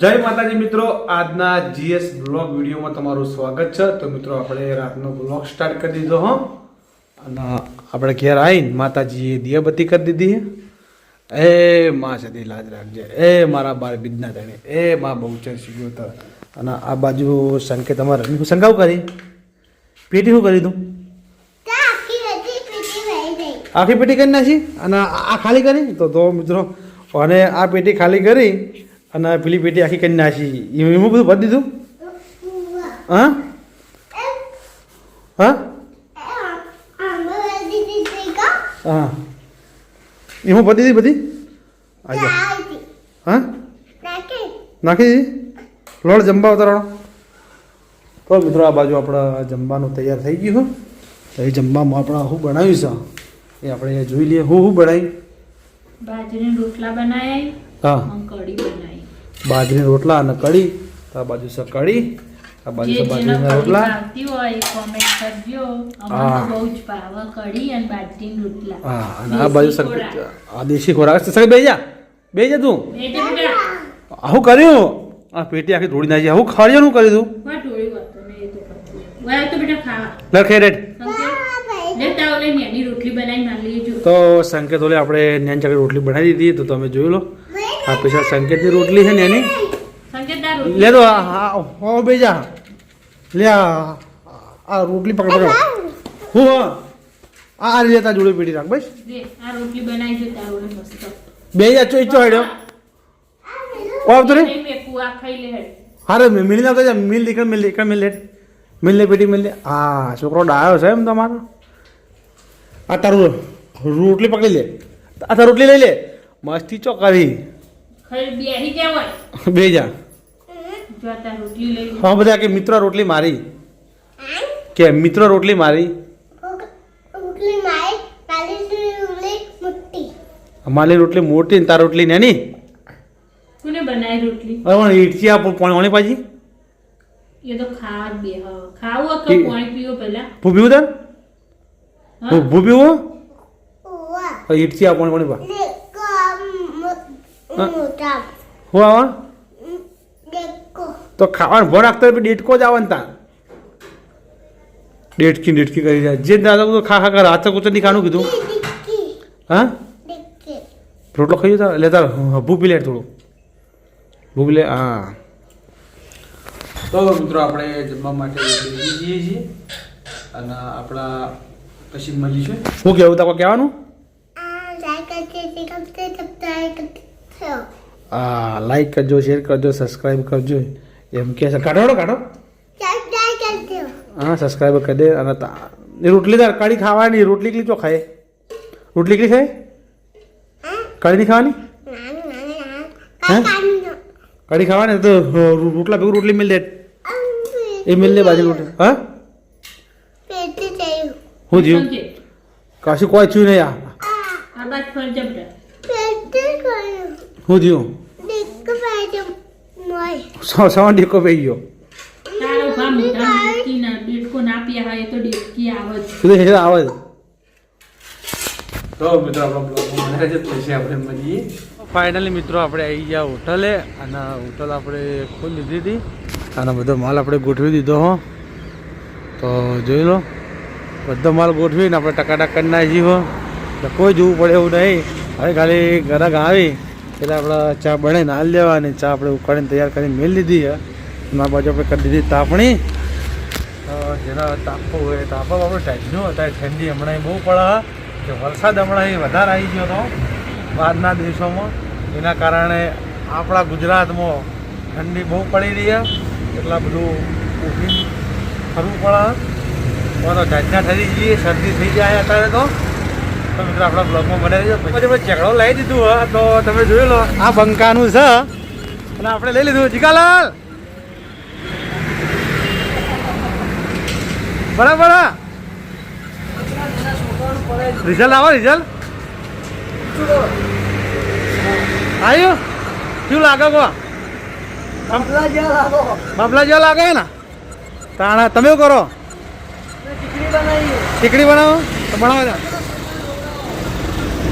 જય માતાજી મિત્રો, આજના જીએસ બ્લોગ વિડીયોમાં તમારું સ્વાગત છે. તો મિત્રો આપણે રાતનો બ્લોગ સ્ટાર્ટ કરી દીધો હો, અને આપણે ઘેર આવીને માતાજીએ દિયાબત્તી કરી દીધી. એ માં સદી લાજ રાખજે, એ મારા બાર બિદના ધણે, એ માં બહુચર શીખ્યો હતો. અને આ બાજુ સંકેત અમારે શંકાવ કરી પેટી શું કરી તું આખી પેટી કરી નાખી અને આ ખાલી કરી. તો મિત્રો અને આ પેટી ખાલી કરી અને પેલી પેટી આખી કરી નાખી. એમાં બધું ભરી દીધું. હા હા હા એમાં ભરી દીધી બધી. હા નાખી દીધી. લોડ જમવા ઉતારવાનો. તો મિત્રો આ બાજુ આપણા જમવાનું તૈયાર થઈ ગયું. તો એ જમવામાં આપણે શું બનાવ્યું છે એ આપણે જોઈ લઈએ. હું બનાવી બાજરીના રોટલા બનાવ્યા. હા કઢી બનાવી. બાજરીના રોટલા અને કઢી. તો આ બાજુ છે કઢી, આ બાજુ છે બાજરીના રોટલા. ભાવતી હોય કોમેન્ટ કરજો. હા. અમને બહુ જ ભાવે કઢી અને બાજરીના રોટલા. હા અને આ બાજુ આ દેશી ખોરાક છે. સગી બેજા બેજા તું એટલે બેટા આવું કર્યું. આ પેટી આખી ધોળી નાખી. આવું ખાડ્યું કર્યું તું. વા ટોળી વાતો ને એ તો કરતું. વાય તો બેટા ખાવા. લખે રેડ. સંકેત લેતા ઓલે નેની રોટલી બનાવી મારી લેજો. તો સંકેત ઓલે આપણે નેન ચાકરી રોટલી બનાવી દીધી. તો તમે જોઈ લો. આ પેશા સંકેતની રોટલી છે ને એની સંકેત આ રોટલી લે દો. હા હો બેજા લે આ રોટલી પકડ પકડ. હું આ લેતા જોડે પેટી રાખ બસ. દે આ રોટલી બનાવી જો તારો ઓલે મસ્ત. બેજા ચો ઈચો હેડ્યો. ઓ તો રે નહીં મેં કુઆ ખાઈ લે હેડ. હારે મિલ ના તો મિલ દીકર મિલ દીકર મિલ લે મિલ લે પેટી મિલ લે. હા છોકરો ડાયો છે એમ તમારો. આ તારું રોટલી પકડી લે. આ તાર રોટલી લઈ લે. મસ્તી ચો કરી ખાઈ બેહી જવાય. બે જા. જો આ તાર રોટલી લઈ લે. હા બધા કે મિત્ર રોટલી મારી કે મિત્ર રોટલી મારી. અમારી રોટલી મોટી ને તાર રોટલી નાની. કોને બનાવી રોટલી? હવે ઈટથી આ પાણી પાજી એ તો ખાવા જ બે ખાવું કે પાણી પીવો પહેલા. ભૂભી ઉધર હા ભૂભી હો ઈટથી આ પાણી પા હું આવા તો ખાવાનું ભર રાખતો ડેટકો જ આવે ને તાર. ડેટકી કરી જાય જે દાદા બધું ખા કર હાથ કૂચર નહીં ખાનું કીધું. હા રોટલો ખાઈ જતા એટલે તાર ભૂપી લે થોડું ભૂપી લે. હા તો મિત્રો આપણે જમવા માટે બેસી જઈએ છીએ અને આપણા પછી મળીશું. શું કહેવું તાકો કહેવાનું? હા લાઈક કરજો, શેર કરજો, સબસ્ક્રાઈબ કરજો એમ કે છે. કાઢો કાઢો. હા સબસ્ક્રાઈબ કરી દે. અને એ રોટલી તાર કઢી ખાવાની. રોટલી એકલી ચો ખાય? રોટલી એકલી ખાય? કઢી નહીં ખાવાની? હે કઢી ખાવાની તો રોટલા ભેગું રોટલી મિલ દે. એ મિલ દે બાજુ રોટલી. હા હું થયું? કશું કોઈ થયું નહીં. આ બાદ ફરજ બેટા. હું થયું? સવા ડીકો પી ગયો. તારો ભા મોટા ડેટકી ના ડેટકો ના પીયા હોય તો ડેટકી આવે જ. કીધું છે આવે જ. તો મિત્રો આપણો બ્લોગ બનાવે છે પછી આપણે મળીએ. ફાઇનલી મિત્રો આપણે આવી ગયા હોટલે અને હોટલ આપણે ખોલી દીધી હતી અને બધો માલ આપણે ગોઠવી દીધો હો. તો જોઈ લો બધો માલ ગોઠવીને આપણે ટકાટક કરી નાખી હો. એટલે કોઈ જોવું પડે એવું નહીં. હવે ખાલી ગ્રાહક આવી એટલે આપણે ચા બનાવીને હાલ દેવાની. ચા આપણે ઉકાળીને તૈયાર કરીને મેળ લીધી છે. એના બાજુ આપણે કરી દીધી તાપણી. જેના તાપો હોય તાપો આપણે ટાઈટનો હતા. ઠંડી હમણાં બહુ પડે કે વરસાદ હમણાં વધારે આવી ગયો હતો બહારના દેશોમાં. એના કારણે આપણા ગુજરાતમાં ઠંડી બહુ પડી રહી છે. એટલા બધું ઉઠીને ફરવું પડે. તો જાતના ઠરી જઈએ, શરદી થઈ જાય અત્યારે તો મિત્રો આપણા બ્લોગમાં બનાવી દો. પછી આપણે ચેકડો લઈ દીધું હોય તો તમે જોઈ લો. આ બંકાનું છે અને આપણે લઈ લીધું. જીગાલાલ બરાબર. રિઝલ્ટ આવો રિઝલ્ટ આવ્યું. શું લાગે કો? બાપલા જેવા લાગે ને તાણા. તમે શું કરો? ખીચડી બનાવો તો બનાવો.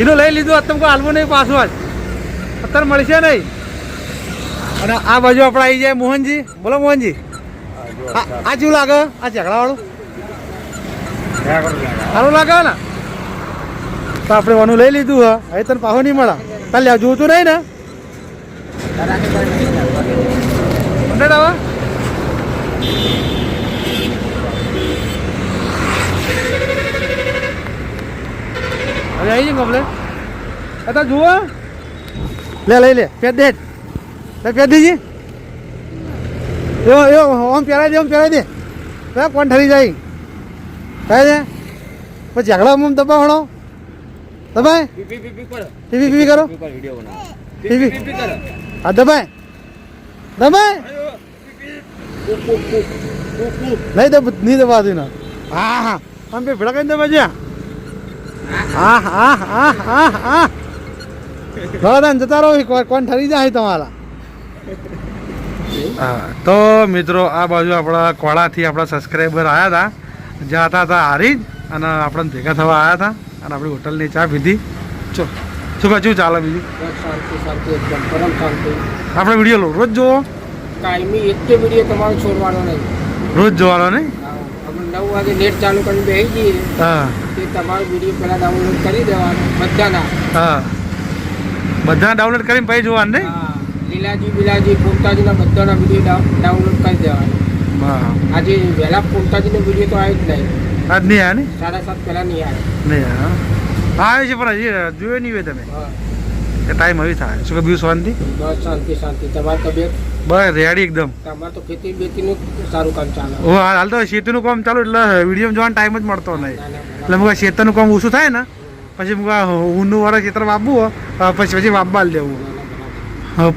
એનું લઈ લીધું. તમે કોઈ હાલવું નહીં પાછું આજ અત્યારે મળશે નહીં. અને આ બાજુ આપણે આવી જાય મોહનજી. બોલો મોહનજી, આ જેવું લાગે? આ ઝઘડા વાળું સારું લાગે ને? તો આપણે વાનું લઈ લીધું હા. હવે તને પાહો નહીં મળે. તારે લેવા જોતું નહીં ને? કમ્પ્લેટ આવે? હવે આવી જાય કમ્પ્લેટ. અત્યારે જુઓ લે લઈ લે પેટ દે પેટ દીજી ઓમ પહેરાઈ દે ઓમ પહેરાઈ દે કોણ ઠરી જાય થાય છે પછી ઝઘડા આમ દબાવણો દબાય પીપી કરો પીપી હા દબાય દબાય નહીં દબાવતી ને હા હા આમ પે ભેડા કઈ દબાજ્યા હા હા હા હા હા ભગવાન જતા રહો કોણ ઠરી જાય તમારા. હા તો મિત્રો આ બાજુ આપણા કોળાથી આપણા સબસ્ક્રાઈબર આવ્યા હતા, જ્યાં હતા હારી અને આપણને ભેગા થવા આવ્યા હતા અને આપણી હોટલની ચા પીધી. ચો શું કહું ચાલે બીજું? આપણે વિડીયો લો રોજ જોવો? કાયમી એક કે વિડીયો તમારો છોડવાનો નહીં, રોજ જોવાનો નહીં? આપણે 9 વાગે નેટ ચાલુ કરીને બેસી જઈએ હા તે તમારો વિડીયો પહેલા ડાઉનલોડ કરી દેવાનો બધાના. હા બધા ડાઉનલોડ કરીને પછી જોવાનું નહીં? હા લીલાજી બિલાજી પોતાજીના બધાના વિડીયો ડાઉનલોડ કરી દેવાનો. હા આજે વહેલા પોતાજીનો વિડીયો તો આવી જ નહીં, આજ નહીં આવ્યા ને? 7:30 પહેલા નહીં આવે. નહીં હા આવે છે પણ હજી જોયો નહીં હોય તમે? હા એ ટાઈમ હવે થાય. શું કે બીજું શાંતિ? બસ શાંતિ શાંતિ. તમારી તબિયત? બસ રેડી એકદમ. તમારે તો ખેતી બેતીનું સારું કામ ચાલે. ઓ હાલ તો શેતીનું કામ ચાલુ એટલે વિડીયો જોવાનો ટાઈમ જ મળતો નહીં. એટલે મુકા શેતરનું કામ ઓછું થાય ને પછી મુકા ઊનનું વાળા ખેતર વાપવું હોય પછી વાપવા લેવું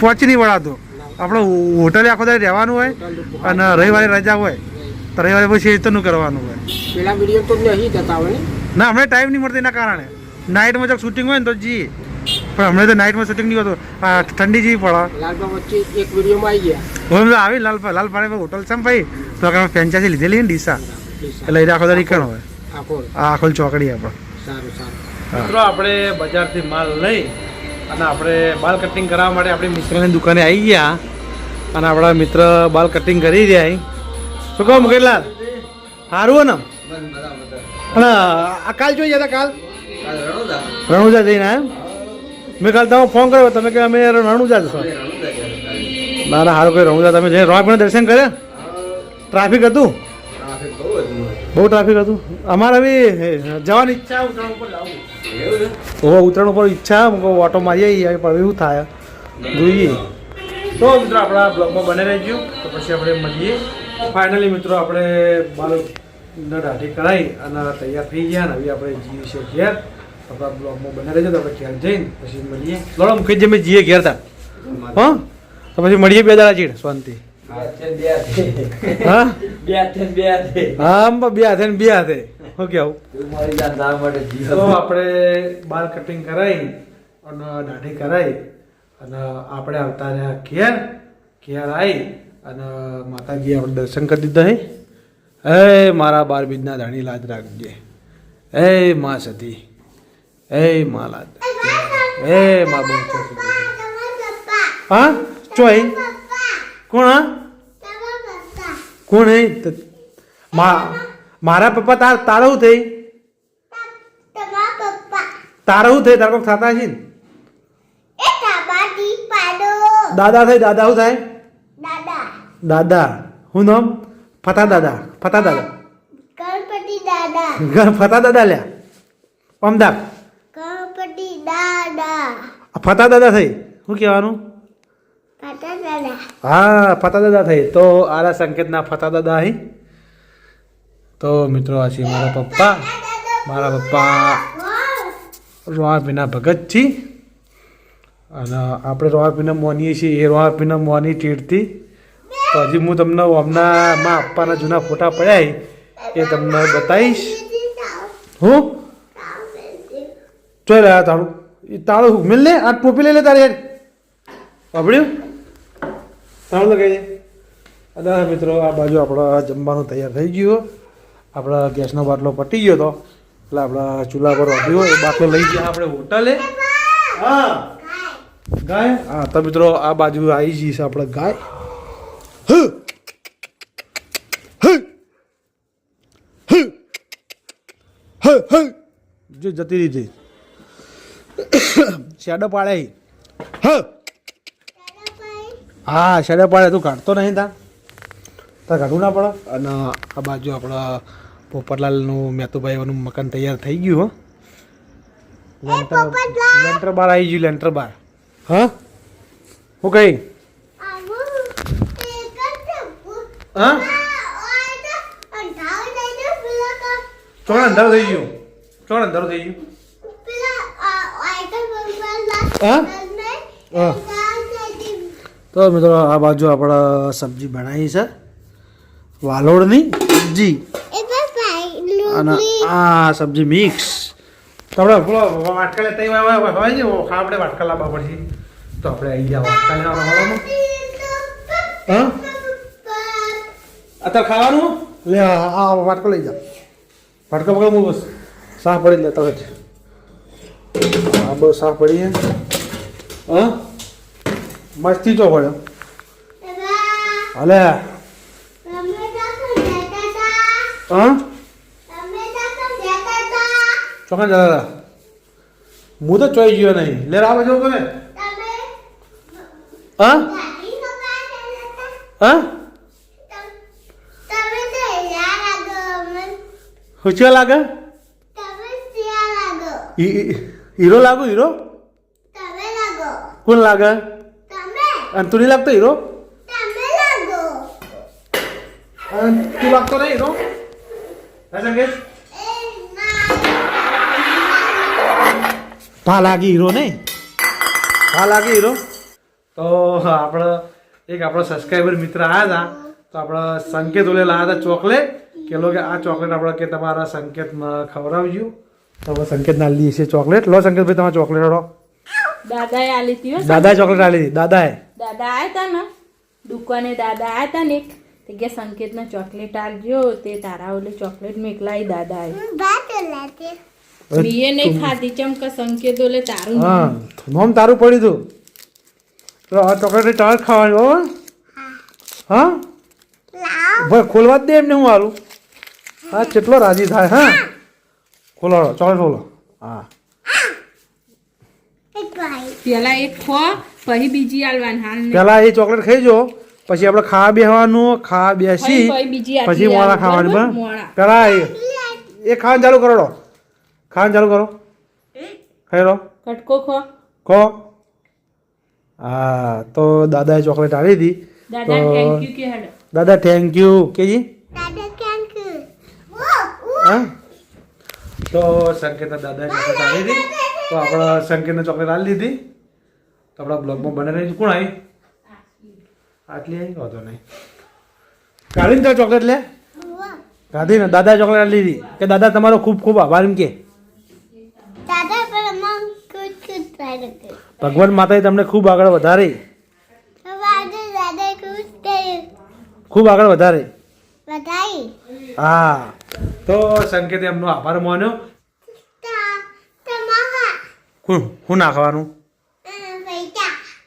પહોંચી નહીં વળાતું. આપણે હોટલે આખો દાડે રહેવાનું હોય અને રવિવારે રજા હોય તો રવિવારે પછી શેતરનું કરવાનું હોય. પેલા વિડીયો તો નહીં જતા હોય ને? ના હમણાં ટાઈમ નહીં મળતો એના કારણે. નાઇટમાં જો શૂટિંગ હોય ને તો જઈએ પણ હમણાં તો નાઇટમાં શૂટિંગ નહીં હોતું. ઠંડી જેવી પડે. લાલબા વચ્ચે એક વિડીયોમાં આવી ગયા. હવે આવી લાલપાણી હોટલ છે ભાઈ તો ફ્રેન્ચાઇઝી લીધેલી ને ડીસા એટલે એ આખો દાડે ઈકણ હોય. આ આખો ચોકડી આપણે. સારું સારું. મિત્રો આપણે બજારથી માલ લઈ અને આપણે બાલ કટિંગ કરાવવા માટે આપણી મિત્રની દુકાને આવી ગયા અને આપણા મિત્ર બાલ કટિંગ કરી રહ્યા. શું કહો મુકેશલાલ? સારું ને? અને આ કાલ જોઈ જતા કાલ રણુજા જઈને એમ મેં કાલ તમે ફોન કર્યો તમે કે અમે રણુજા જશો. ના ના સારું કોઈ રણુજા તમે જઈને રોણપીને દર્શન કર્યા? ટ્રાફિક હતું? બહુ ટ્રાફિક હતું. અમારે બી જવાની ઈચ્છા ઉતરાણ ઉપર જવું. ઓહો ઉતરાણ ઉપર ઈચ્છા ઓટો મારી આવી પણ એવું થાય જોઈએ. તો મિત્રો આપણા બ્લોગમાં બને રહેજો તો પછી આપણે મળીએ. ફાઇનલી મિત્રો આપણે બાલ દાઢી કરાવી અને તૈયાર થઈ ગયા ને હવે આપણે જઈએ છીએ ઘેર. આપણા બ્લોગમાં બને રહેજો તો આપણે ઘેર જઈને પછી મળીએ. લડો મૂકી જમે જઈએ ઘેર તા હા તો પછી મળીએ 2 દાડા ચીડ શાંતિ. હા હા બે હાથે ને બે હાથે શું કેવું? તો આપણે બાલ કટિંગ કરાવી અને દાઢી કરાવી અને આપણે આવતા રહ્યા ઘેર. ઘેર આવી અને માતાજી આપણે દર્શન કરી દીધા. હે મારા 12 બીજના ધાણી લાજ રાખજે. હે મા સતી, હે મા લાજ, હે મા બહુ. હા ચોઈ કોણ? હા કોણ હે? મારા પપ્પા તારા શું થઈ? તારા શું થઈ? તારા કોક થતા છે ને? દાદા થઈ. દાદા શું થાય? દાદા હું નામ? ફતા દાદા. ફતા દાદા ગણપતિ દાદા. ફતા દાદા લ્યા અમદાવાદ ગણપતિ દાદા. ફતા દાદા થઈ. શું કહેવાનું? ફતા દાદા. હા ફતા દાદા થઈ. તો આરા સંકેતના ફતા દાદા અહીં. તો મિત્રો આ છે મારા પપ્પા. મારા પપ્પા રોહાપીના ભગતજી અને આપણે રોહાપીના મોનીએ છીએ. એ રોહાપીના મોની ચીડતી. તો હજી હું તમને હમણાં મા પપ્પાના જૂના ફોટા પડ્યા એ તમને બતાવીશ. હું ચોઈ રહ્યા તાળું એ તાળું મિલ લે. આ ટોપી લઈ લે તારે યાર સાંભળ્યું? તાળું લગાવી દે. અને મિત્રો આ બાજુ આપણા જમવાનું તૈયાર થઈ ગયું. આપણા ગેસનો બાટલો પટી ગયો હતો એટલે આપણા ચૂલા પર વધ્યો એ બાટલો લઈ ગયા આપણે હોટલે. હા ગાય હા તો મિત્રો આ બાજુ આવી જઈ છે આપણે ગાય જો જતી રીતી શેડો પાડે હા શેડો પાડે તું કાઢતો નહીં તાર કાઢવું ના પડે અને આ બાજુ આપણા પોપટલાલનું મેતુભાઈનું મકાન તૈયાર થઈ ગયું હો લેન્ટર બાર આવી ગયું લેન્ટર બાર હા હું કઈ હા ચોણ અંધારું થઈ ગયું ચોણ અંધારું થઈ ગયું હા તો મિત્રો આ બાજુ આપણે સબ્જી બનાવી છે વાલોડની સબ્જી અને આ સબ્જી મિક્સ તો આપણે પેલો વાટકા લેતા હોય ને આપણે વાટકા લાવવા પડશે તો આપણે આવી ગયા વાટકા લેવા વાળામાં હા અત્યારે ખાવાનું લે આ વાટકો લઈ જા વાટકો પકડ હું બસ સાફ પડી લેતા હોય હા બસ સાફ પડી હા મસ્તી ચો પડ્યો હાલે હા ચોકન જતા હું તો ચોઈ ગયો નહીં લે રાવ જવું તો ને હા હા હુચવા લાગે હીરો લાગુ હીરો કોણ લાગે અને તું નહીં લાગતો હીરો તું લાગતો નહીં હીરો સંકેત ભા લાગી હીરો નહીં ભા લાગી હીરો તો આપણે એક આપણો સબસ્ક્રાઈબર મિત્ર આવ્યા હતા તો આપણે સંકેત ઓલે લાવ્યા હતા ચોકલેટ કે લોકો આ ચોકલેટ આપણે કે તમારા સંકેતમાં ખવડાવજો તો હવે સંકેત ના લીધી છે ચોકલેટ લો સંકેતભાઈ તમારે ચોકલેટ હડો દાદાએ આલી હતી હો. દાદાએ ચોકલેટ આલી હતી દાદાએ દાદા આયા તા ને દુકાને દાદા આયા તા ને તે કે સંકેતને ચોકલેટ આલજો તે તારા ઓલે ચોકલેટ મેકલાઈ દાદાએ બીએ નહીં ખાધી ચમ કે સંકેત ઓલે તારું હા નોમ તારું પડ્યું તું તો આ ચોકલેટ ચાર ખાવાની હો હા ભાઈ ખોલવા જ દે એમને હું હાલું હા કેટલો રાજી થાય હા ખોલો ચોકલેટ ખોલો હા પેલા એક ખો પછી બીજી આલવાની હાલ નહીં. પેલા એ ચોકલેટ ખાઈ જો પછી આપણે ખાવા બેસવાનું ખાવા બેસી પછી બીજી આટલી પછી મોડા આલુ, ખાવાની બરાબર? બરાબર મોડા. પેલા એ ખાવાનું ચાલુ કરો રો ખાવાનું ચાલુ કરો ખાઈ રો કટકો ખો કહો હા તો દાદાએ ચોકલેટ આવી હતી દાદા તો થેન્ક યુ કે હેડો દાદા થેન્ક યુ કેજી હા તો સંકેતના દાદાએ ચોકલેટ આવી હતી તો આપણે સંકેતને ચોકલેટ આપી દીધી તો આપણા બ્લોગમાં બને રહી કોણ આવી આટલી આવી વાંધો નહીં કાઢીને તો ચોકલેટ લે કાઢીને દાદાએ ચોકલેટ આપી દીધી કે દાદા તમારો ખૂબ ખૂબ આભાર એમ કે ભગવાન માતાએ તમને ખૂબ આગળ વધારે ખૂબ આગળ વધારે હા તો સંકેતે એમનો આભાર માન્યો શું નાખવાનું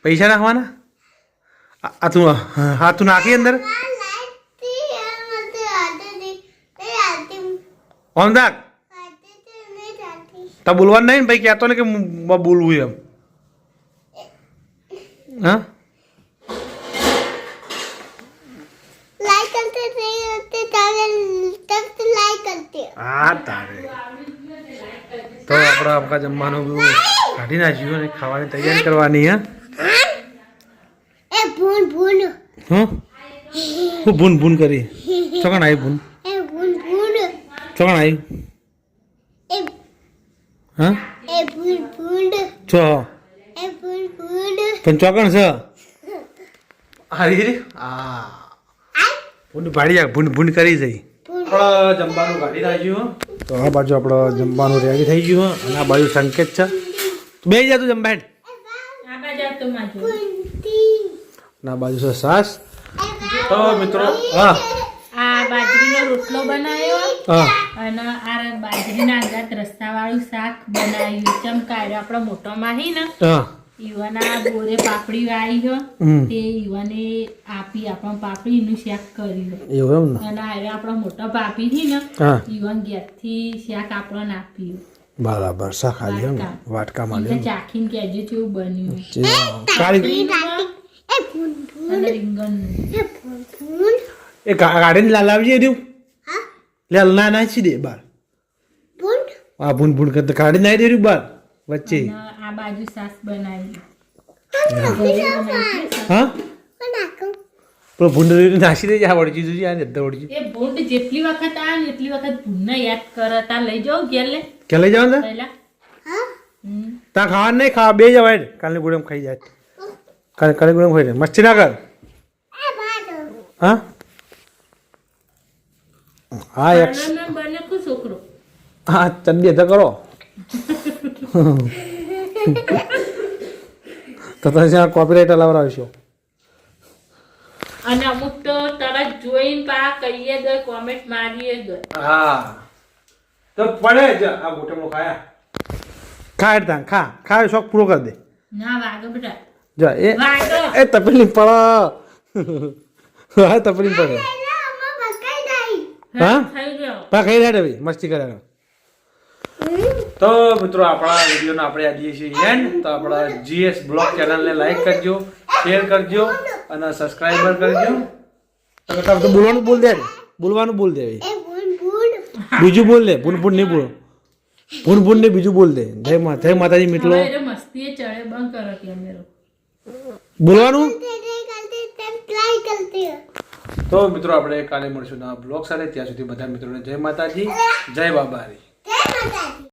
પૈસા નાખવાના આ તું હા તું નાખી અંદર ઓમ નાખ તો બોલવાનું નહીં ને ભાઈ કહેતો ને કે બોલવું એમ હા હા તારે તો આપણે આપણા જમવાનું બધું કાઢી નાખ્યું અને ખાવાની તૈયારી કરવાની હા હું ભૂન ભૂન કરી ચોકણ આવી ભૂન ચોકણ આવી હા છો પણ ચોકણ છે હારી હા ભૂન ભાડી જાય ભૂન ભૂન કરી જઈ આપણે જમવાનું કાઢી નાખ્યું તો આ બાજુ આપણે જમવાનું રેડી થઈ ગયું અને આ બાજુ સંકેત છે બે જા તું જમવા હેડ આ બાજુ તો માજો ના બાજુ છે સાસ તો મિત્રો હા આ બાજરીનો રોટલો બનાવ્યો હા અને આ બાજરીના આગાત રસ્તા વાળું શાક બનાવ્યું ચમકાયો આપણો મોટો માહી ને હા ઈવાના બોરે પાપડી વાવી છે હમ. તે ઈવાને આપી આપણને પાપડી નું શાક કર્યું એવું એમ ને અને હવે આપણા મોટા પાપી છે ને હા ઈવન ગેસથી શાક આપણને આપ્યું બરાબર શાખાલી એમ ને વાટકામાં એટલે લે ચાખીને કહેજો કેવું બન્યું કાળી એ ફૂન ફૂન અને રીંગણનું એ ફૂન ફૂન એ ગાડીને લાલાવજે રહ્યું હા લે ના નાખી દે બાર ફૂન આ ભૂન ભૂન કરતા ગાડી નાખી દે રહ્યું બાર વચ્ચે અને આ બાજુ સાસ બનાવી હા કોણ નાખું પેલો ભૂંડ નાસી દે આ વળજી જોજી આ ને વળજી એ ભૂંડ જેટલી વખત આવે ને એટલી વખત ભૂંડને યાદ કરે તા લઈ જાઓ ઘેર લે કે લઈ જવાનું પહેલા હા ત્યાં ખાવાનું નહીં ખાવા બે જવાય કાલની ગુડેમ ખાઈ જાય કાલે ગુડેમ ખાઈ જાય મસ્તી ના કર એ બાડો હા હા એક પાર્લરમાં બને કો છોકરો હા ચંદી તો કરો તો તમે કોપીરાઇટ લાવડાવશો અને અમુક તો તરત જોઈને પા કહીએ દો કોમેન્ટ મારીએ દો હા તો પડે જ આ ગોટમો ખાયા ખા તાં ખા શોખ પૂરો કરી દે ના વાગો બેટા જો વાગો એ તપેલી પડે હા તપેલી પડે એલા અમ્મા બકાઈ દઈ હા? થઈ ગયો પા ખાઈ રહ્યા ભાઈ મસ્તી કર્યા તો મિત્રો આપણા વિડીયોનો આપણે આજે છીએ એન્ડ તો આપણા GS બ્લોગ ચેનલને લાઈક કરજો શેર કરજો અને સબસ્ક્રાઇબર કરજો તો બોલવાનું બોલ દે બોલવાનું બોલ દે એ ફૂન ફૂન બીજું બોલ દે ભૂન ભૂન નહીં બોલ ભૂન ભૂન ને બીજું બોલ દે જય માતાજી મિત્રો હવે એટલે મસ્તી ચડે બંધ કરો કેમેરો બોલવાનું तेरे गलती तब ट्राई करती है તો મિત્રો આપણે કાલે મળશું નવા બ્લોગ સાથે ત્યાં સુધી બધા મિત્રોને જય માતાજી જય બાબારી जय माता दी